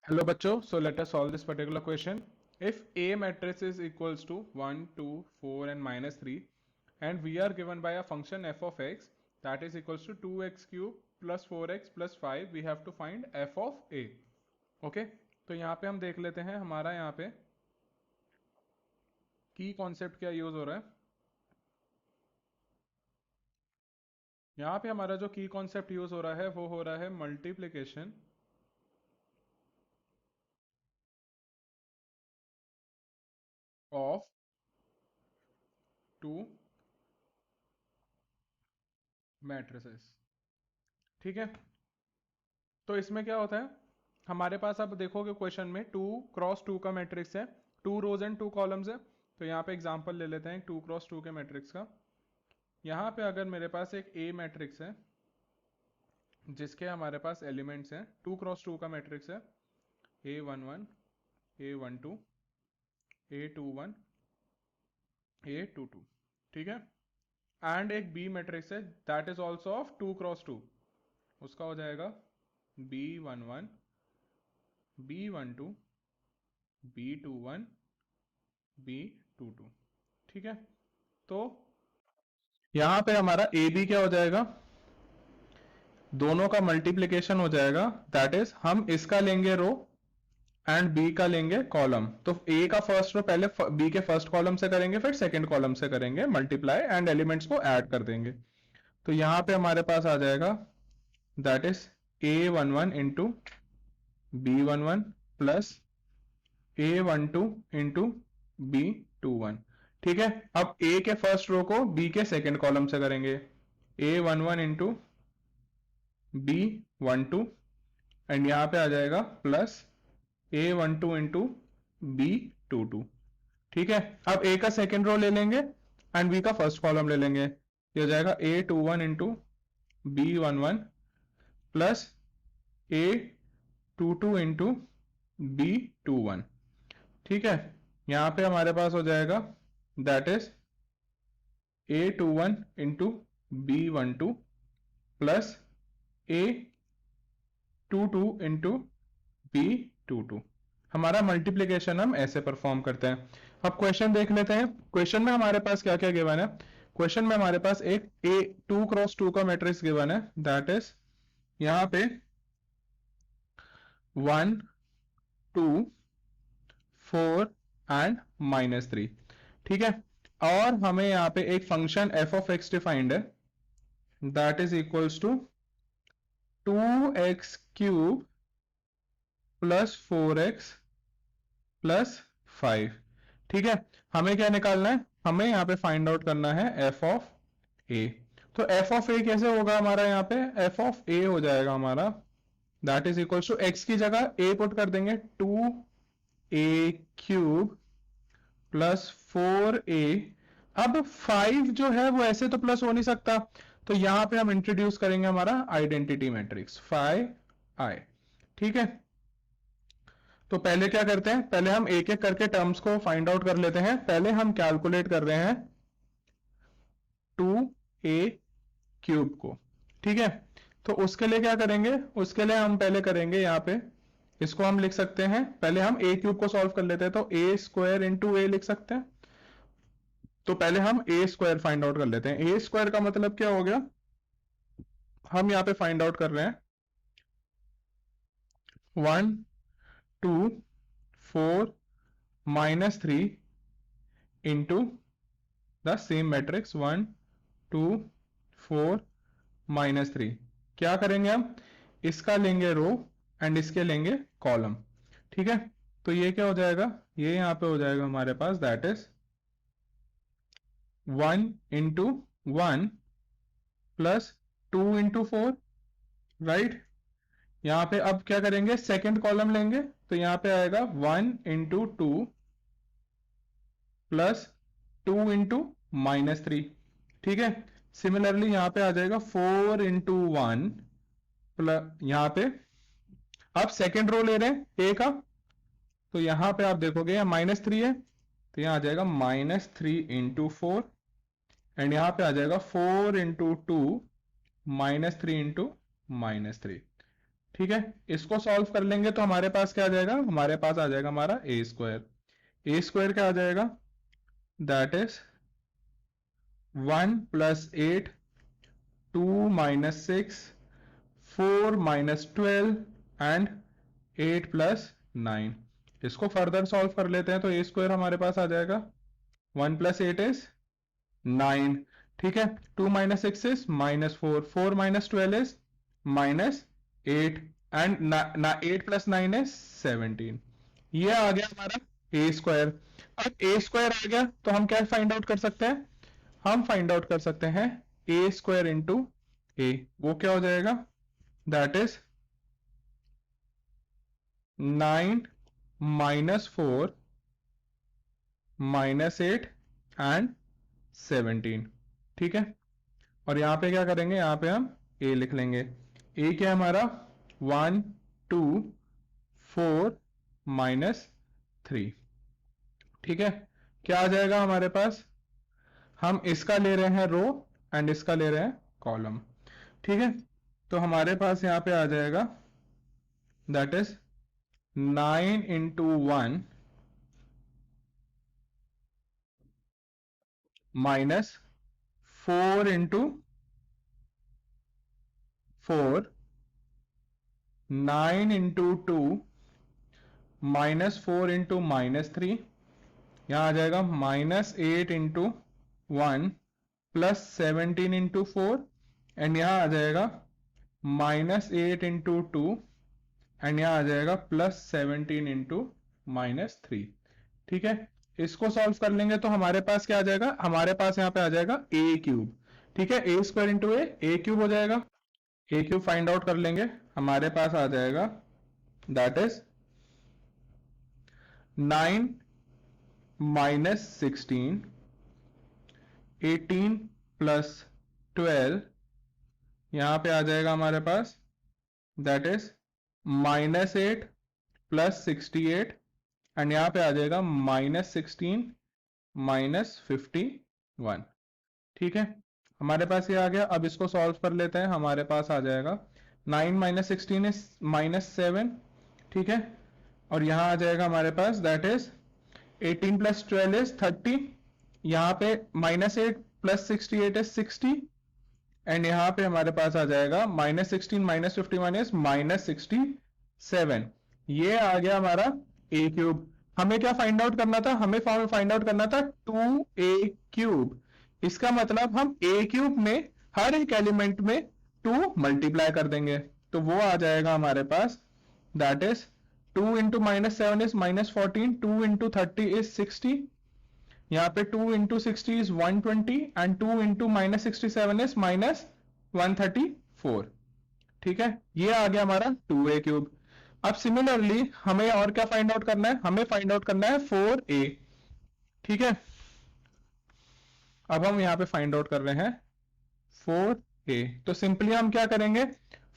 Hello bachcho, so let us solve this particular question. If A matrix is equals to 1, 2, 4 and minus 3 and we are given by a function f of x that is equals to 2x cube plus 4x plus 5, we have to find f of A. Okay, तो यहाँ पे हम देख लेते हैं हमारा यहाँ पे की कॉन्सेप्ट क्या यूज हो रहा है। यहाँ पे हमारा जो की कॉन्सेप्ट यूज हो रहा है वो हो रहा है मल्टीप्लिकेशन ऑफ टू मैट्रिसेस। ठीक है, तो इसमें क्या होता है हमारे पास, अब देखोगे क्वेश्चन में 2 × 2 का मैट्रिक्स है, 2 रोज एंड 2 कॉलम्स है। तो यहाँ पे एग्जांपल ले लेते हैं 2 × 2 के मैट्रिक्स का। यहाँ पे अगर मेरे पास एक ए मैट्रिक्स है जिसके हमारे पास एलिमेंट्स हैं, 2 × 2 का मैट्रिक्स है A11 A12 A21 A22, ठीक है। एंड एक बी मैट्रिक्स है दैट इज ऑल्सो ऑफ 2 × 2, उसका हो जाएगा B11 B12 B21 B22, ठीक है। तो यहां पे हमारा ए बी क्या हो जाएगा, दोनों का मल्टीप्लिकेशन हो जाएगा, दैट इज हम इसका लेंगे रो एंड बी का लेंगे कॉलम। तो ए का फर्स्ट रो पहले बी के फर्स्ट कॉलम से करेंगे, फिर सेकंड कॉलम से करेंगे मल्टीप्लाई एंड एलिमेंट्स को ऐड कर देंगे। तो यहां पे हमारे पास आ जाएगा that is A11 into B11 plus A12 into B21, ठीक है। अब ए के फर्स्ट रो को बी के सेकंड कॉलम से करेंगे, A11 इंटू B12 एंड यहां पे आ जाएगा प्लस A12 इंटू B22, ठीक है। अब ए का सेकंड रो ले लेंगे एंड बी का फर्स्ट कॉलम ले लेंगे, ये हो जाएगा A21 into B11 plus A22 into B21, ठीक है। यहां पे हमारे पास हो जाएगा that is A21 into B12 plus A22 into B22। हमारा मल्टीप्लिकेशन हम ऐसे परफॉर्म करते हैं। अब क्वेश्चन देख लेते हैं, क्वेश्चन में हमारे पास क्या क्या गिवन है। क्वेश्चन में हमारे पास एक 2 × 2 का मैट्रिक्स गिवन है, दैट इज यहां पे 1 2 4 एंड -3, ठीक है। और हमें यहाँ पे एक function f of x defined है that is equals to 2x cube plus 4x plus 5, ठीक है। हमें क्या निकालना है, हमें यहाँ पे फाइंड आउट करना है f of a। तो f of a कैसे होगा हमारा, यहाँ पे f of a हो जाएगा हमारा that is equals to x की जगह a पुट कर देंगे 2a क्यूब प्लस 4a। अब 5 जो है वो ऐसे तो प्लस हो नहीं सकता, तो यहां पे हम इंट्रोड्यूस करेंगे हमारा आइडेंटिटी मैट्रिक्स 5i, ठीक है। तो पहले क्या करते हैं, पहले हम एक एक करके टर्म्स को फाइंड आउट कर लेते हैं। पहले हम कैलकुलेट कर रहे हैं 2a क्यूब को, ठीक है। तो उसके लिए क्या करेंगे, उसके लिए हम पहले करेंगे यहाँ पे इसको हम लिख सकते हैं, पहले हम a क्यूब को सॉल्व कर लेते हैं, तो a स्क्वायर इंटू a लिख सकते हैं। तो पहले हम a स्क्वायर फाइंड आउट कर लेते हैं। a स्क्वायर का मतलब क्या हो गया, हम यहाँ पे फाइंड आउट कर रहे हैं 1 2 4 -3 इंटू द सेम मैट्रिक्स 1 2 4 -3। क्या करेंगे हम, इसका लेंगे रो एंड इसके लेंगे कॉलम, ठीक है। तो ये क्या हो जाएगा, ये यहां पे हो जाएगा हमारे पास that is 1 into 1 plus 2 into 4, right. यहां पे अब क्या करेंगे, सेकंड कॉलम लेंगे, तो यहां पे आएगा 1 इंटू 2 प्लस 2 इंटू -3, ठीक है। सिमिलरली यहां पे आ जाएगा 4 इंटू 1 प्लस, यहां पे अब सेकंड रो ले रहे हैं ए का, तो यहां पे आप देखोगे यहाँ -3 है, तो यहां आ जाएगा -3 इंटू 4 एंड यहां पे आ जाएगा 4 इंटू 2 -3 इंटू -3, ठीक है, इसको सॉल्व कर लेंगे तो हमारे पास क्या आ जाएगा, हमारे पास आ जाएगा हमारा ए स्क्वायर। ए स्क्वायर क्या आ जाएगा, that is 1 plus 8, 2 minus 6, 4 minus 12 and 8 plus 9। इसको फर्दर सॉल्व कर लेते हैं तो ए स्क्वायर हमारे पास आ जाएगा 1 प्लस 8 इज 9। ठीक है, 2 minus 6 is minus 4, 4 minus 12 is minus 8 and ना 8 प्लस 9 इज 17। ये आ गया हमारा ए स्क्वायर। अब ए स्क्वायर आ गया तो हम क्या फाइंड आउट कर सकते हैं, हम फाइंड आउट कर सकते हैं ए स्क्वायर इंटू ए। वो क्या हो जाएगा, that is 9 minus 4 minus 8 and 17। ठीक है, और यहां पे क्या करेंगे, यहां पे हम ए लिख लेंगे। ए क्या है हमारा 1 2 4 माइनस 3। ठीक है, क्या आ जाएगा हमारे पास, हम इसका ले रहे हैं रो एंड इसका ले रहे हैं कॉलम। ठीक है, तो हमारे पास यहां पे आ जाएगा that is 9 into 1 minus 4 into 4, 9 into 2 minus 4 into minus 3, यहां आ जाएगा minus 8 into 1 plus 17 into 4 and यहां आ जाएगा माइनस 8 इंटू 2 एंड यहां आ जाएगा प्लस 17 इंटू माइनस 3। ठीक है, इसको सॉल्व कर लेंगे तो हमारे पास क्या आ जाएगा, हमारे पास यहां पे आ जाएगा ए क्यूब। ठीक है, ए स्क्वायर इंटू ए क्यूब हो जाएगा। ए क्यूब फाइंड आउट कर लेंगे, हमारे पास आ जाएगा दैट इज 9 माइनस 16, 18 प्लस 12, यहां पे आ जाएगा हमारे पास that is minus 8 plus 68 and यहां पे आ जाएगा माइनस 16 माइनस 51। ठीक है, हमारे पास ये आ गया। अब इसको सॉल्व कर लेते हैं, हमारे पास आ जाएगा 9 माइनस 16 इज माइनस 7। ठीक है, और यहां आ जाएगा हमारे पास दैट इज 18 प्लस 12 इज 30, यहाँ पे माइनस 8 प्लस 68 इज 60 एंड यहाँ पे हमारे पास आ जाएगा माइनस 16 माइनस 51 इज माइनस 67। ये आ गया हमारा ए क्यूब। हमें क्या फाइंड आउट करना था, हमें फाइंड आउट करना था 2a क्यूब। इसका मतलब हम ए क्यूब में हर एक एलिमेंट में 2 मल्टीप्लाई कर देंगे तो वो आ जाएगा हमारे पास that is 2 into minus 7 is minus 14, 2 into 30 is 60, यहाँ पे 2 into 60 is 120 and 2 into minus 67 is minus 134। ठीक है, ये आ गया हमारा 2a क्यूब। अब सिमिलरली हमें और क्या फाइंड आउट करना है, हमें फाइंड आउट करना है 4a। ठीक है, अब हम यहाँ पे फाइंड आउट कर रहे हैं 4a। तो सिंपली हम क्या करेंगे,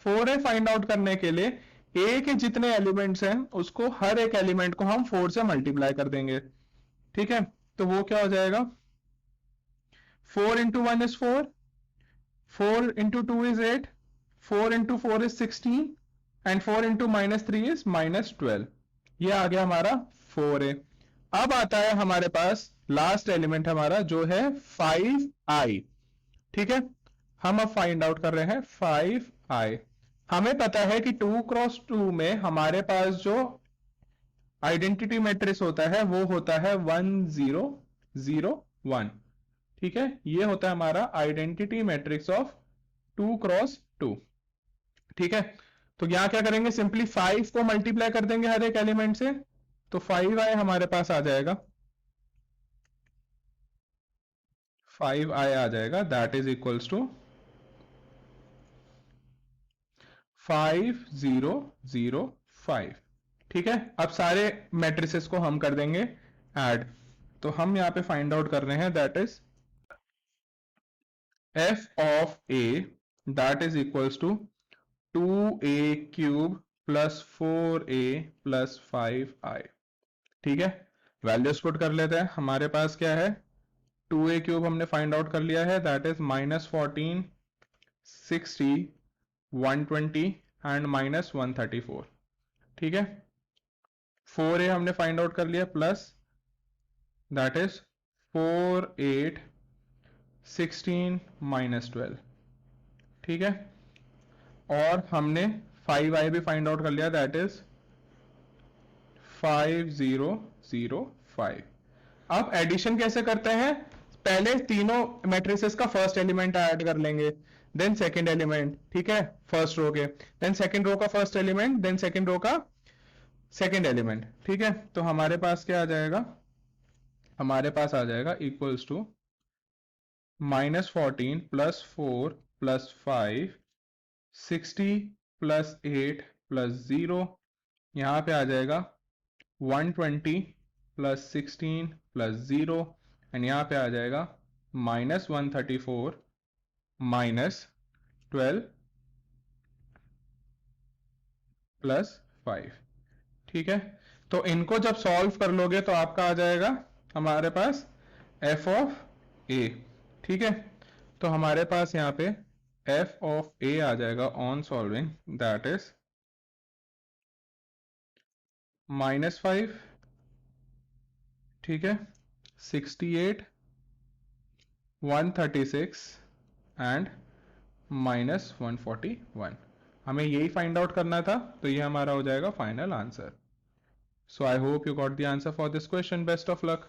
4a फाइंड आउट करने के लिए a के जितने एलिमेंट्स हैं उसको हर एक एलिमेंट को हम 4 से मल्टीप्लाई कर देंगे। ठीक है, तो वो क्या हो जाएगा 4 into 1 is 4, 4 into 2 is 8, 4 into 4 is 16 and 4 into minus 3 is minus 12। ये आ गया हमारा 4a। अब आता है हमारे पास लास्ट एलिमेंट हमारा जो है 5i। ठीक है, हम अब फाइंड आउट कर रहे हैं 5i। हमें पता है कि 2 क्रॉस 2 में हमारे पास जो आइडेंटिटी मैट्रिक्स होता है वो होता है 1 0 0 1। ठीक है, ये होता है हमारा आइडेंटिटी मैट्रिक्स ऑफ 2 क्रॉस 2। ठीक है, तो यहां क्या करेंगे, सिंपली 5 को मल्टीप्लाई कर देंगे हर एक एलिमेंट से तो 5i हमारे पास आ जाएगा, 5i आ जाएगा दैट इज इक्वल्स टू 5005। ठीक है, अब सारे मैट्रिसेस को हम कर देंगे ऐड। तो हम यहाँ पे फाइंड आउट कर रहे हैं that is f of a that is equals to 2a cube plus 4a plus 5i। ठीक है, वैल्यूज पुट कर लेते हैं। हमारे पास क्या है, 2a क्यूब हमने फाइंड आउट कर लिया है that is minus 14, 60, 120 and minus 134। ठीक है, 4a हमने फाइंड आउट कर लिया, प्लस दैट इज 4 8 16 माइनस 12। ठीक है, और हमने 5i भी फाइंड आउट कर लिया, दैट इज 5005। अब एडिशन कैसे करते हैं? पहले तीनों मैट्रिसेस का फर्स्ट एलिमेंट ऐड कर लेंगे, देन सेकंड एलिमेंट, ठीक है, फर्स्ट रो के, देन सेकंड रो का first element, then second row का सेकंड एलिमेंट। ठीक है, तो हमारे पास क्या आ जाएगा? हमारे पास आ जाएगा equals to -14 plus 4 plus 5 60 plus 8 plus 0, यहाँ पे आ जाएगा 120 प्लस 16 प्लस 0, एंड यहाँ पे आ जाएगा -134 माइनस 12 प्लस 5। ठीक है, तो इनको जब सॉल्व कर लोगे तो आपका आ जाएगा हमारे पास f ऑफ a। ठीक है, तो हमारे पास यहाँ पे f ऑफ a आ जाएगा ऑन सॉल्विंग, दैट इज -5, ठीक है, 68 136 एंड -141। हमें यही फाइंड आउट करना था, तो ये हमारा हो जाएगा final answer. So I hope you got the answer for this question. Best of luck.